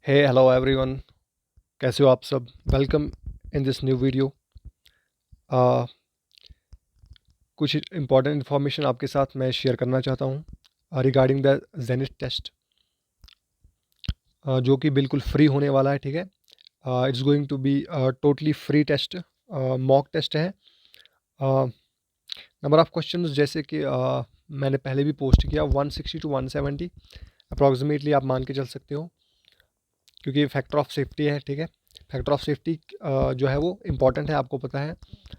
हे hello everyone, कैसे हो आप सब। Welcome in this new video. कुछ इम्पॉर्टेंट इन्फॉर्मेशन आपके साथ मैं शेयर करना चाहता हूँ रिगार्डिंग द जेनिथ टेस्ट, जो कि बिल्कुल फ्री होने वाला है। ठीक है, it's going to be totally free test, mock test है। नंबर ऑफ़ क्वेश्चंस जैसे कि मैंने पहले भी पोस्ट किया, 160 टू 170 अप्रॉक्सीमेटली आप मान के चल सकते हो, क्योंकि फैक्टर ऑफ सेफ्टी है। ठीक है, फैक्टर ऑफ सेफ्टी जो है वो इम्पॉर्टेंट है। आपको पता है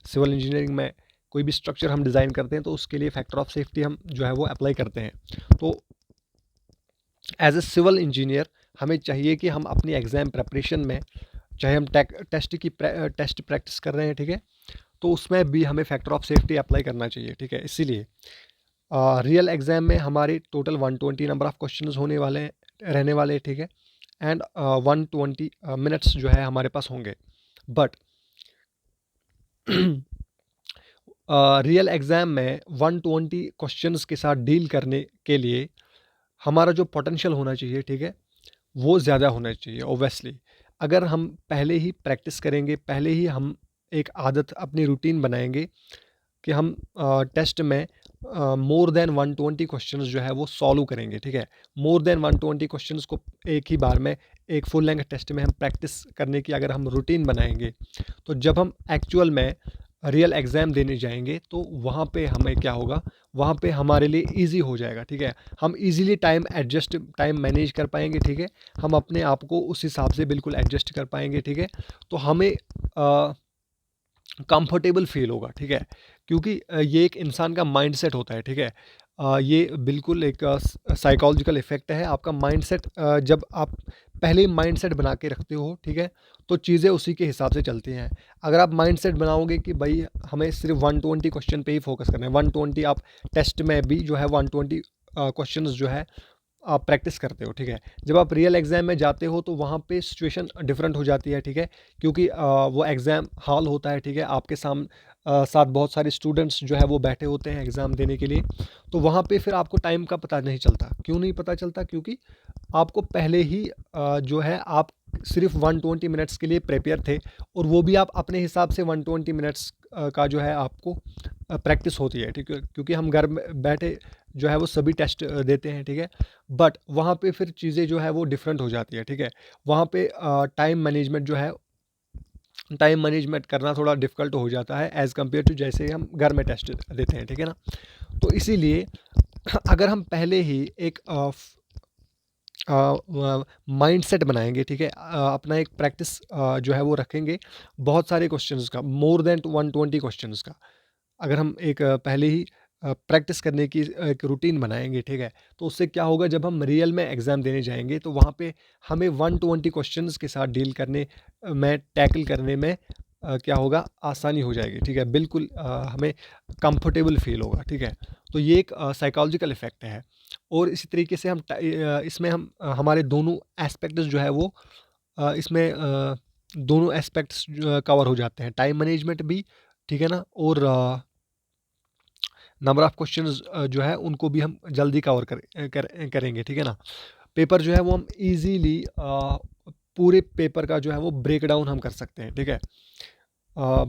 सिविल इंजीनियरिंग में कोई भी स्ट्रक्चर हम डिज़ाइन करते हैं तो उसके लिए फैक्टर ऑफ सेफ्टी हम जो है वो अप्लाई करते हैं। तो एज ए सिविल इंजीनियर हमें चाहिए कि हम अपनी एग्ज़ाम प्रेपरेशन में, चाहे हम टेस्ट प्रैक्टिस कर रहे हैं, ठीक है, तो उसमें भी हमें फैक्टर ऑफ सेफ्टी अप्लाई करना चाहिए। ठीक है, इसीलिए रियल एग्ज़ाम में हमारे टोटल 120 नंबर ऑफ़ क्वेश्चंस होने वाले रहने वाले हैं। ठीक है, एंड 120 मिनट्स जो है हमारे पास होंगे। बट रियल एग्ज़ाम में 120 क्वेश्चंस के साथ डील करने के लिए हमारा जो पोटेंशियल होना चाहिए, ठीक है, वो ज़्यादा होना चाहिए ओब्वियसली। अगर हम पहले ही प्रैक्टिस करेंगे, पहले ही हम एक आदत अपनी रूटीन बनाएंगे कि हम टेस्ट में मोर देन 120 क्वेश्चंस जो है वो सॉल्व करेंगे। ठीक है, मोर देन 120 क्वेश्चंस को एक ही बार में, एक फुल लेंथ टेस्ट में हम प्रैक्टिस करने की अगर हम रूटीन बनाएंगे, तो जब हम एक्चुअल में रियल एग्ज़ाम देने जाएंगे तो वहाँ पे हमें क्या होगा, वहाँ पे हमारे लिए इजी हो जाएगा। ठीक है, हम इजीली टाइम मैनेज कर पाएंगे। ठीक है, हम अपने आप को उस हिसाब से बिल्कुल एडजस्ट कर पाएंगे। ठीक है, तो हमें कंफर्टेबल फील होगा। ठीक है, क्योंकि ये एक इंसान का माइंडसेट होता है। ठीक है, ये बिल्कुल एक साइकोलॉजिकल इफ़ेक्ट है। आपका माइंडसेट जब आप पहले ही माइंडसेट बना के रखते हो, ठीक है, तो चीज़ें उसी के हिसाब से चलती हैं। अगर आप माइंडसेट बनाओगे कि भाई हमें सिर्फ 120 क्वेश्चन पे ही फोकस करना है, 120 आप टेस्ट में भी जो है 120 क्वेश्चंस जो है आप प्रैक्टिस करते हो। ठीक है, जब आप रियल एग्ज़ाम में जाते हो तो वहाँ पे सिचुएशन डिफरेंट हो जाती है। ठीक है, क्योंकि वो एग्ज़ाम हॉल होता है। ठीक है, आपके साथ बहुत सारे स्टूडेंट्स जो है वो बैठे होते हैं एग्ज़ाम देने के लिए। तो वहाँ पे फिर आपको टाइम का पता नहीं चलता। क्यों नहीं पता चलता? क्योंकि आपको पहले ही जो है आप सिर्फ 120 मिनट्स के लिए प्रिपेयर थे, और वो भी आप अपने हिसाब से 120 मिनट्स का जो है आपको प्रैक्टिस होती है। ठीक है, क्योंकि हम घर में बैठे जो है वो सभी टेस्ट देते हैं। ठीक है, बट वहाँ पे फिर चीज़ें जो है वो डिफरेंट हो जाती है। ठीक है, वहाँ पे टाइम मैनेजमेंट करना थोड़ा डिफ़िकल्ट हो जाता है एज़ कम्पेयर टू जैसे हम घर में टेस्ट देते हैं। ठीक है ना, तो इसीलिए अगर हम पहले ही एक माइंडसेट बनाएंगे, ठीक है, अपना एक प्रैक्टिस जो है वो रखेंगे बहुत सारे क्वेश्चंस का, मोर देन 120 क्वेश्चंस का। अगर हम एक पहले ही प्रैक्टिस करने की एक रूटीन बनाएंगे, ठीक है, तो उससे क्या होगा, जब हम रियल में एग्ज़ाम देने जाएंगे तो वहाँ पे हमें 120 क्वेश्चंस के साथ डील करने में, टैकल करने में क्या होगा, आसानी हो जाएगी। ठीक है, बिल्कुल हमें कंफर्टेबल फील होगा। ठीक है, तो ये एक साइकोलॉजिकल इफ़ेक्ट है। और इसी तरीके से इसमें हम हमारे दोनों एस्पेक्ट्स जो है वो इसमें दोनों एस्पेक्ट्स कवर हो जाते हैं, टाइम मैनेजमेंट भी, ठीक है ना, और नंबर ऑफ़ क्वेश्चंस जो है उनको भी हम जल्दी करेंगे। ठीक है ना, पेपर जो है वो हम इजीली पूरे पेपर का जो है वो ब्रेक डाउन हम कर सकते हैं। ठीक है, अ,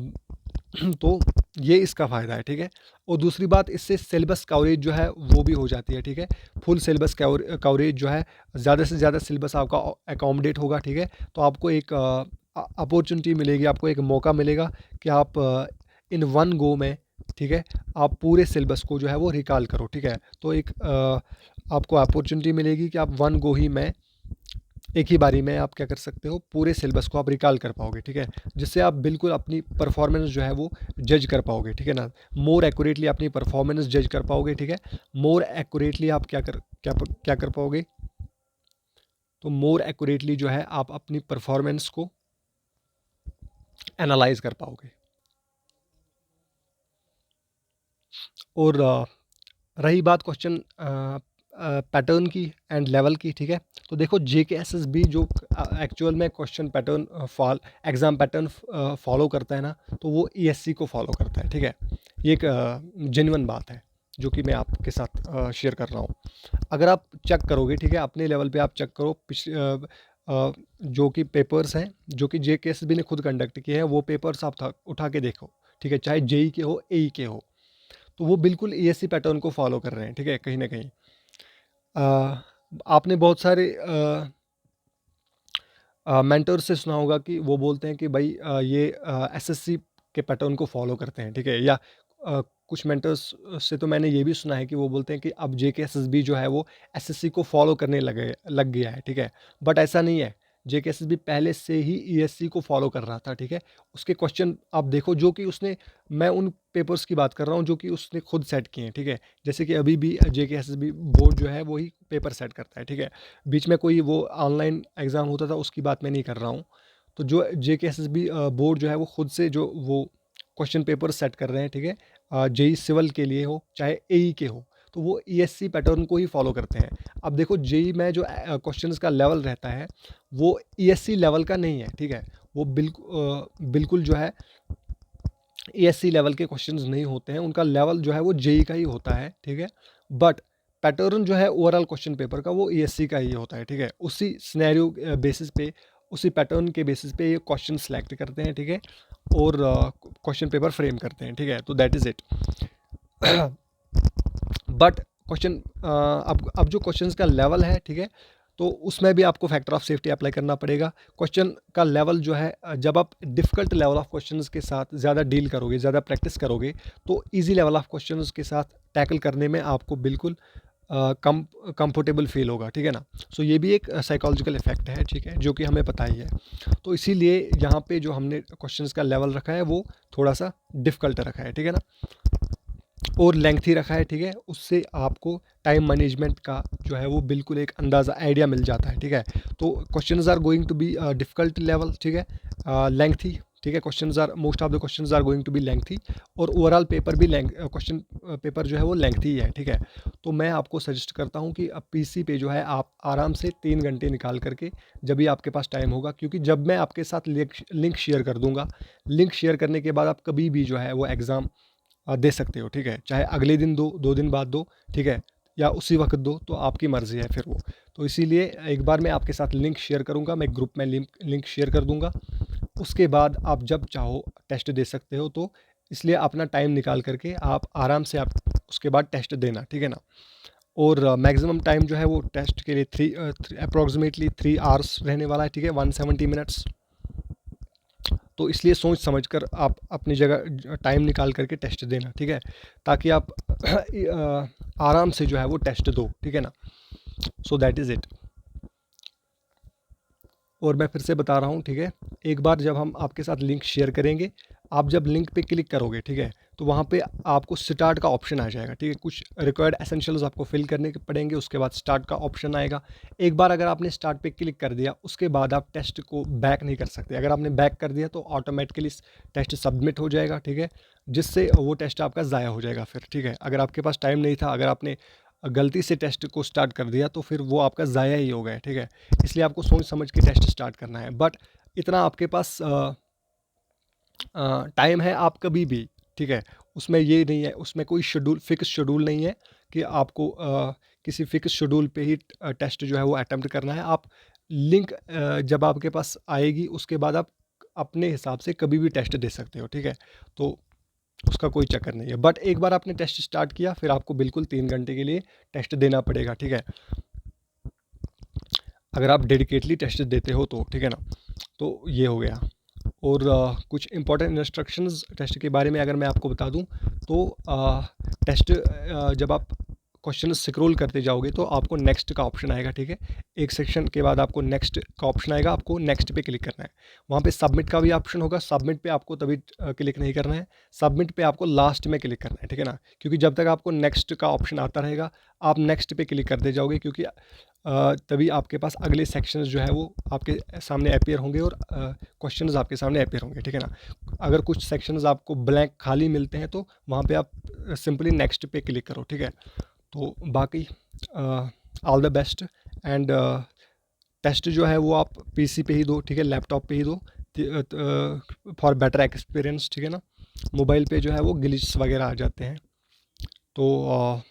तो ये इसका फ़ायदा है। ठीक है, और दूसरी बात, इससे सिलेबस कवरेज जो है वो भी हो जाती है। ठीक है, फुल सिलेबस कवरेज जो है, ज़्यादा से ज़्यादा सिलेबस आपका अकोमोडेट होगा। ठीक है, तो आपको एक अपॉर्चुनिटी मिलेगी, आपको एक मौका मिलेगा कि आप इन वन गो में, ठीक है, आप पूरे सिलेबस को जो है वो रिकॉल करो। ठीक है, तो एक आपको अपॉर्चुनिटी मिलेगी कि आप वन गो ही में, एक ही बारी में आप क्या कर सकते हो, पूरे सिलेबस को आप रिकॉल कर पाओगे। ठीक है, जिससे आप बिल्कुल अपनी परफॉर्मेंस जो है वो जज कर पाओगे। ठीक है ना, मोर एक्यूरेटली अपनी परफॉर्मेंस जज कर पाओगे। ठीक है, मोर एक्यूरेटली आप क्या कर पाओगे, तो मोर एक्यूरेटली जो है आप अपनी परफॉर्मेंस को एनालाइज कर पाओगे। और रही बात क्वेश्चन पैटर्न की एंड लेवल की, ठीक है, तो देखो JKSSB जो एक्चुअल में question pattern exam pattern follow करता है ना, तो वो ESC को फॉलो करता है। ठीक है, ये एक जेन्युइन बात है जो कि मैं आपके साथ शेयर कर रहा हूँ। अगर आप चेक करोगे, ठीक है, अपने लेवल पे आप चेक करो, जो कि पेपर्स हैं, जो कि जेकेएसएसबी ने खुद कंडक्ट किए हैं, वो पेपर्स आप उठा के देखो, ठीक है, चाहे जेई के हो, एई के हो, तो वो बिल्कुल ईएससी पैटर्न को फॉलो कर रहे हैं, ठीक है, कहीं ना कहीं। आपने बहुत सारे मेंटोर से सुना होगा कि वो बोलते हैं कि भाई ये एसएससी के पैटर्न को फॉलो करते हैं, ठीक है, या कुछ मेंटर्स से तो मैंने ये भी सुना है कि वो बोलते हैं कि अब जेकेएसएसबी जो है वो एसएससी को फॉलो करने लग गया है, ठीक है, बट ऐसा नहीं है। जेकेएसएसबी पहले से ही ईएससी को फॉलो कर रहा था, ठीक है। उसके क्वेश्चन आप देखो जो कि उसने, मैं उन पेपर्स की बात कर रहा हूँ जो कि उसने खुद सेट किए हैं, ठीक है। जैसे कि अभी भी जेकेएसएसबी बोर्ड जो है वही पेपर सेट करता है, ठीक है। बीच में कोई वो ऑनलाइन एग्ज़ाम होता था उसकी बात मैं नहीं कर रहा हूँ। तो जो जेकेएसएसबी बोर्ड जो है वो खुद से जो वो क्वेश्चन पेपर सेट कर रहे हैं, ठीक है, जेई सिविल के लिए हो चाहे एई के हो, तो वो ईएससी पैटर्न को ही फॉलो करते हैं। अब देखो जेई में जो क्वेश्चंस का लेवल रहता है वो ईएससी लेवल का नहीं है, ठीक है। वो बिल्कुल जो है ईएससी लेवल के क्वेश्चंस नहीं होते हैं, उनका लेवल जो है वो जेई का ही होता है, ठीक है। बट पैटर्न जो है ओवरऑल क्वेश्चन पेपर का वो ईएससी का ही होता है, ठीक है। उसी सिनेरियो बेसिस पे, उसी पैटर्न के बेसिस पे ये क्वेश्चन सेलेक्ट करते हैं, ठीक है, और क्वेश्चन पेपर फ्रेम करते हैं, ठीक है। तो that is it. But question अब जो क्वेश्चंस का लेवल है, ठीक है, तो उसमें भी आपको फैक्टर ऑफ सेफ्टी अप्लाई करना पड़ेगा। क्वेश्चन का लेवल जो है जब आप डिफ़िकल्ट लेवल ऑफ क्वेश्चंस के साथ ज़्यादा डील करोगे, ज़्यादा प्रैक्टिस करोगे, तो इजी लेवल ऑफ क्वेश्चंस के साथ टैकल करने में आपको बिल्कुल कंफर्टेबल फील होगा, ठीक है ना। सो ये भी एक साइकोलॉजिकल इफेक्ट है, ठीक है, जो कि हमें पता ही है। तो इसीलिए यहाँ पे जो हमने क्वेश्चंस का लेवल रखा है वो थोड़ा सा डिफ़िकल्ट रखा है, ठीक है ना, और लेंथी रखा है, ठीक है। उससे आपको टाइम मैनेजमेंट का जो है वो बिल्कुल एक अंदाज़ा आइडिया मिल जाता है, ठीक है। तो questions are going to be difficult level, ठीक है, लेंथी, ठीक है। Questions are, most of the questions are going to be lengthy, और ओवरऑल पेपर भी क्वेश्चन पेपर जो है वो लेंथी है, ठीक है। तो मैं आपको सजेस्ट करता हूँ कि अब पीसी पे जो है आप आराम से 3 घंटे निकाल करके, जब भी आपके पास टाइम होगा, क्योंकि जब मैं आपके साथ लिंक शेयर कर दूंगा, लिंक शेयर करने के बाद आप कभी भी जो है वो एग्ज़ाम दे सकते हो, ठीक है। चाहे अगले दिन दो, 2 दिन बाद दो, ठीक है, या उसी वक़्त दो, तो आपकी मर्ज़ी है फिर वो। तो इसीलिए एक बार मैं आपके साथ लिंक शेयर करूँगा, मैं ग्रुप में लिंक शेयर कर दूँगा। उसके बाद आप जब चाहो टेस्ट दे सकते हो, तो इसलिए अपना टाइम निकाल कर के आप आराम से आप उसके बाद टेस्ट देना, ठीक है ना। और मैक्सिमम टाइम जो है वो टेस्ट के लिए अप्रॉक्सिमेटली 3 आवर्स रहने वाला है, ठीक है, 170 मिनट्स। तो इसलिए सोच समझ कर आप अपनी जगह टाइम निकाल करके टेस्ट देना, ठीक है, ताकि आप आराम से जो है वो टेस्ट दो, ठीक है ना। So that is it. और मैं फिर से बता रहा हूँ, ठीक है, एक बार जब हम आपके साथ लिंक शेयर करेंगे, आप जब लिंक पे क्लिक करोगे, ठीक है, तो वहाँ पे आपको स्टार्ट का ऑप्शन आ जाएगा, ठीक है। कुछ रिक्वायर्ड एसेंशियल्स आपको फिल करने के पड़ेंगे, उसके बाद स्टार्ट का ऑप्शन आएगा। एक बार अगर आपने स्टार्ट पे क्लिक कर दिया, उसके बाद आप टेस्ट को बैक नहीं कर सकते। अगर आपने बैक कर दिया तो ऑटोमेटिकली टेस्ट सबमिट हो जाएगा, ठीक है, जिससे वो टेस्ट आपका ज़ाया हो जाएगा फिर, ठीक है। अगर आपके पास टाइम नहीं था, अगर आपने गलती से टेस्ट को स्टार्ट कर दिया, तो फिर वो आपका ज़ाया ही हो गया, ठीक है। इसलिए आपको सोच समझ के टेस्ट स्टार्ट करना है। बट इतना आपके पास टाइम है, आप कभी भी, ठीक है, उसमें ये नहीं है, उसमें कोई फिक्स शेड्यूल नहीं है कि आपको किसी फिक्स शेड्यूल पे ही टेस्ट जो है वो अटेम्प्ट करना है। आप लिंक जब आपके पास आएगी, उसके बाद आप अपने हिसाब से कभी भी टेस्ट दे सकते हो, ठीक है। तो उसका कोई चक्कर नहीं है। बट एक बार आपने टेस्ट स्टार्ट किया, फिर आपको बिल्कुल 3 घंटे के लिए टेस्ट देना पड़ेगा, ठीक है, अगर आप डेडिकेटली टेस्ट देते हो तो, ठीक है ना। तो ये हो गया। और कुछ इंपॉर्टेंट इंस्ट्रक्शंस टेस्ट के बारे में अगर मैं आपको बता दूं, तो टेस्ट जब आप क्वेश्चन स्क्रॉल करते जाओगे तो आपको नेक्स्ट का ऑप्शन आएगा, ठीक है। एक सेक्शन के बाद आपको नेक्स्ट का ऑप्शन आएगा, आपको नेक्स्ट पे क्लिक करना है। वहाँ पे सबमिट का भी ऑप्शन होगा, सबमिट पे आपको तभी क्लिक नहीं करना है, सबमिट पे आपको लास्ट में क्लिक करना है, ठीक है ना। क्योंकि जब तक आपको नेक्स्ट का ऑप्शन आता रहेगा, आप नेक्स्ट पे क्लिक करते जाओगे, क्योंकि तभी आपके पास अगले सेक्शंस जो है वो आपके सामने अपीयर होंगे, और क्वेश्चंस आपके सामने अपीयर होंगे, ठीक है ना। अगर कुछ सेक्शंस आपको ब्लैंक खाली मिलते हैं, तो वहाँ पे आप सिंपली नेक्स्ट पे क्लिक करो, ठीक है। तो बाकी all the best. And test जो है वो आप पीसी पे ही दो, ठीक है, लैपटॉप पे ही दो, फॉर बेटर एक्सपीरियंस, ठीक है ना। मोबाइल पे जो है वो ग्लिच वगैरह आ जाते हैं। तो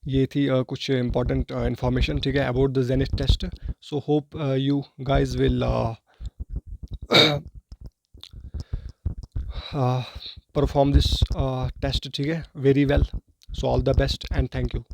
ये थी कुछ इंपॉर्टेंट इन्फॉर्मेशन, ठीक है, about the zenith test. So hope you guys will perform this test, ठीक है, very well. So all the best and thank you.